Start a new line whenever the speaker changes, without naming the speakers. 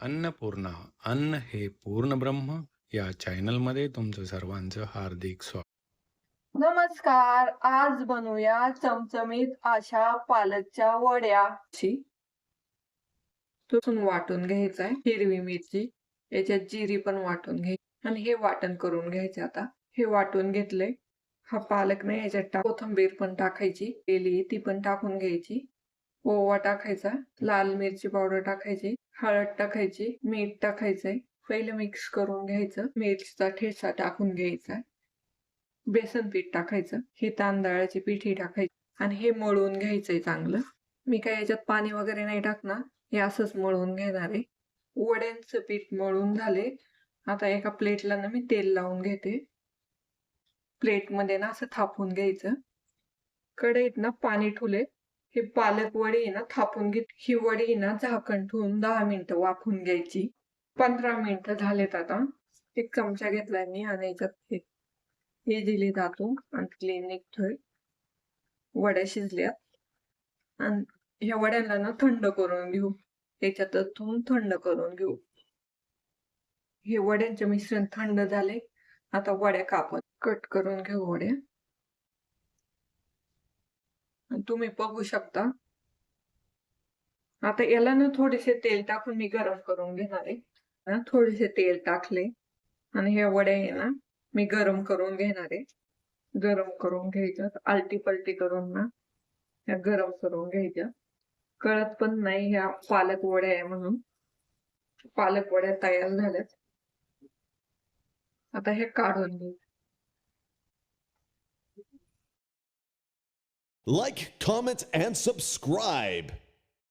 अन्नपूर्णा अन्न हे पूर्ण ब्रह्म या चॅनलमध्ये तुमचं सर्वांचं हार्दिक स्वागत.
नमस्कार. आज बनवूया चमचमीत अशा पालकच्या वड्या. लसूण वाटून घ्यायचा आहे, हिरवी मिरची, याच्यात जिरी पण वाटून घ्यायची आणि हे वाटण करून घ्यायचे. आता हे वाटून घेतले. हा पालक नाही, याच्यात कोथिंबीर पण टाकायची, केली ती पण टाकून घ्यायची, ओवा टाकायचा, लाल मिरची पावडर टाकायची, हळद टाकायची, मीठ टाकायचंय. पहिले मिक्स करून घ्यायचं, मिरचीचा ठेचा टाकून घ्यायचा, बेसन पीठ टाकायचं, ही तांदळाची पिठी टाकायची आणि हे मळून घ्यायचंय चांगलं. मी काय याच्यात पाणी वगैरे नाही टाकणार, हे असंच मळून घेणार आहे. वड्यांचं पीठ मळून झाले. आता एका प्लेटला ना मी तेल लावून घेते. प्लेटमध्ये ना असं थापून घ्यायचं. कढईत ना पाणी ठेवले. हे पालक वडी ना थापून घेत. ही वडी ना झाकण ठेवून 10 मिनिटं वाफून घ्यायची. 15 मिनिटं झालेत. आता एक चमचा घेतलाय मी आणि याच्यात हे दिले टाकून आणि क्लीन निघतोय. वड्या शिजल्यात आणि ह्या वड्यांना ना थंड करून घेऊ. याच्यातून थंड करून घेऊ. हे वड्यांचे मिश्रण थंड झाले. आता वड्या कापून कट करून घेऊ वड्या. तुम्ही बघू शकता. आता याला ना थोडेसे तेल टाकून मी गरम करून घेणार आहे. थोडेसे तेल टाकले आणि ह्या वड्या आहे ना मी गरम करून घेणार आहे. गरम करून घ्यायच्या, आलटी पलटी करून ना ह्या गरम करून घ्यायच्या. कळत पण नाही ह्या पालक वड्या आहे म्हणून. पालक वड्या तयार झाल्यात. आता हे काढून घेऊ.
Like, comment, and subscribe.